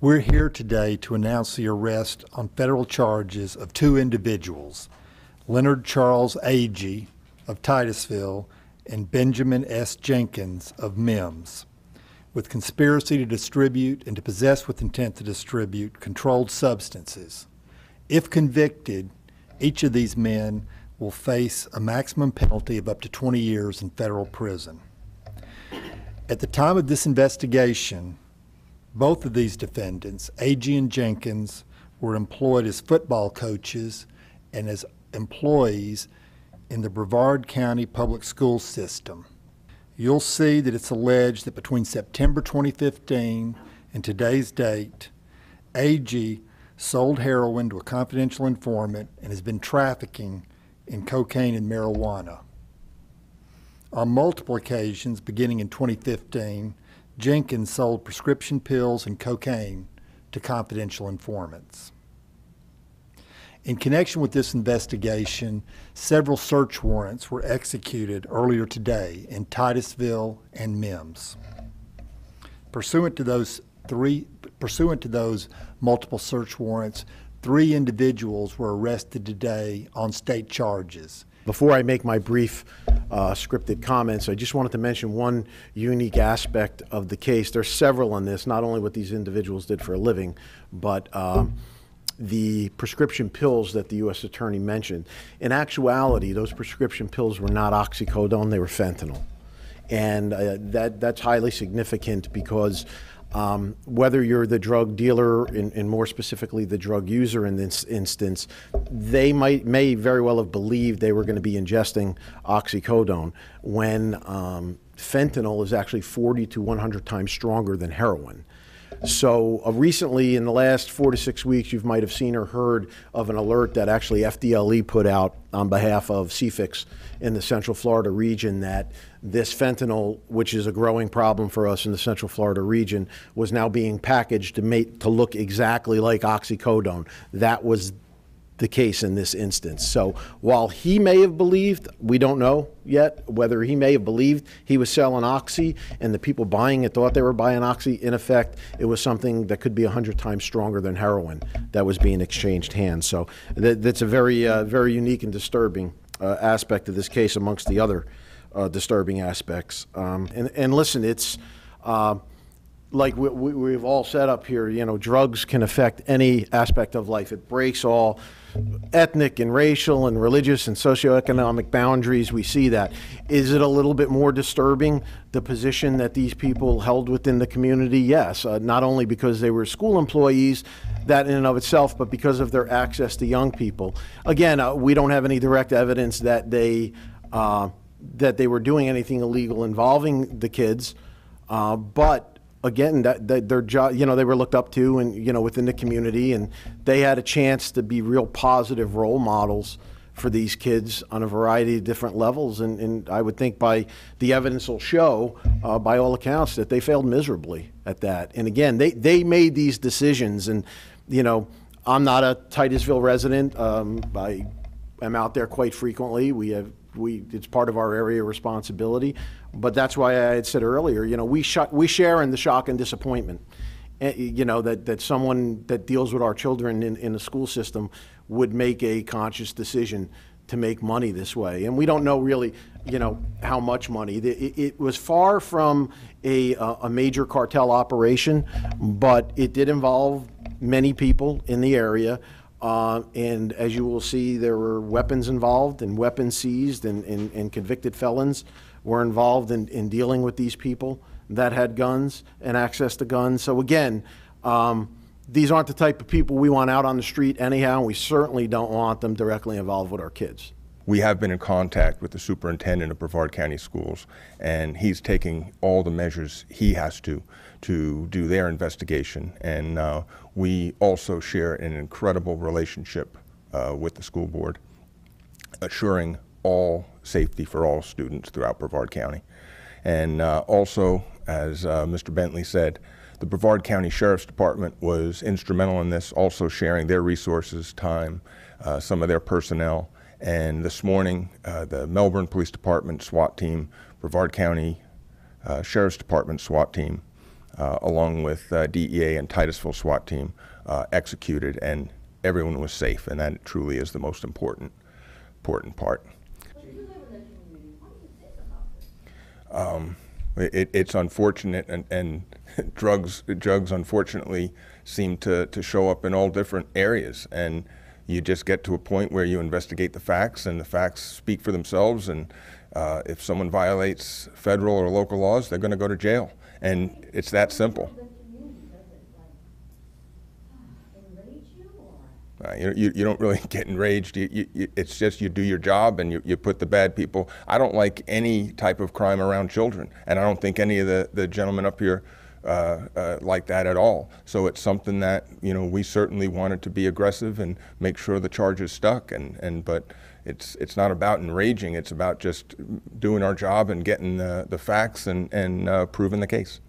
We're here today to announce the arrest on federal charges of two individuals, Leonard Charles Agee of Titusville and Benjamin S. Jenkins of Mims, with conspiracy to distribute and to possess with intent to distribute controlled substances. If convicted, each of these men will face a maximum penalty of up to 20 years in federal prison. At the time of this investigation, both of these defendants, Agee and Jenkins, were employed as football coaches and as employees in the Brevard County Public Schools system. You'll see that it's alleged that between September 2015 and today's date, Agee sold heroin to a confidential informant and has been trafficking in cocaine and marijuana. On multiple occasions, beginning in 2015, Jenkins sold prescription pills and cocaine to confidential informants. In connection with this investigation, several search warrants were executed earlier today in Titusville and Mims. Pursuant to those multiple search warrants, 3 individuals were arrested today on state charges. Before I make my brief scripted comments, I just wanted to mention one unique aspect of the case. There's several on this, not only what these individuals did for a living, but the prescription pills that the U.S. Attorney mentioned. In actuality, those prescription pills were not oxycodone, they were fentanyl. And that's highly significant because whether you're the drug dealer and more specifically the drug user in this instance, they may very well have believed they were going to be ingesting oxycodone when fentanyl is actually 40 to 100 times stronger than heroin. So recently, in the last 4 to 6 weeks, you might have seen or heard of an alert that actually FDLE put out on behalf of CFIX in the Central Florida region that this fentanyl, which is a growing problem for us in the Central Florida region, was now being packaged to look exactly like oxycodone. That was the case in this instance. So while he may have believed, we don't know yet whether he may have believed he was selling oxy and the people buying it thought they were buying oxy, in effect, it was something that could be 100 times stronger than heroin that was being exchanged hands. So that's a very, very unique and disturbing aspect of this case amongst the other disturbing aspects. And listen, it's like we've all said up here, you know, drugs can affect any aspect of life. It breaks all ethnic and racial and religious and socioeconomic boundaries. We see that. Is it a little bit more disturbing, the position that these people held within the community? Yes, not only because they were school employees, that in and of itself, but because of their access to young people. Again, we don't have any direct evidence that they were doing anything illegal involving the kids, but again, that their job, you know, they were looked up to and, you know, within the community, and they had a chance to be real positive role models for these kids on a variety of different levels. And I would think by the evidence will show, by all accounts, that they failed miserably at that. And again, they made these decisions. And, you know, I'm not a Titusville resident. I am out there quite frequently. It's part of our area of responsibility. But that's why I had said earlier, you know, we share in the shock and disappointment, you know, that someone that deals with our children in the school system would make a conscious decision to make money this way. And we don't know really, you know, how much money. It was far from a major cartel operation, but it did involve many people in the area. And as you will see, there were weapons involved and weapons seized, and convicted felons were involved in dealing with these people that had guns and access to guns. So again, these aren't the type of people we want out on the street anyhow, and we certainly don't want them directly involved with our kids. We have been in contact with the superintendent of Brevard County Schools, and he's taking all the measures he has to do their investigation. And we also share an incredible relationship with the school board, assuring all safety for all students throughout Brevard County. And also, as Mr. Bentley said, the Brevard County Sheriff's Department was instrumental in this, also sharing their resources, time, some of their personnel. And this morning, the Melbourne Police Department SWAT team, Brevard County Sheriff's Department SWAT team, along with DEA and Titusville SWAT team, executed, and everyone was safe, and that truly is the most important part. It's unfortunate, and drugs unfortunately seem to show up in all different areas, and you just get to a point where you investigate the facts, and the facts speak for themselves, and if someone violates federal or local laws, they're going to go to jail, and it's that simple. You don't really get enraged. It's just you do your job, and you put the bad people. I don't like any type of crime around children, and I don't think any of the gentlemen up here like that at all. So it's something that we certainly wanted to be aggressive and make sure the charges stuck. But it's not about enraging. It's about just doing our job and getting the facts and proving the case.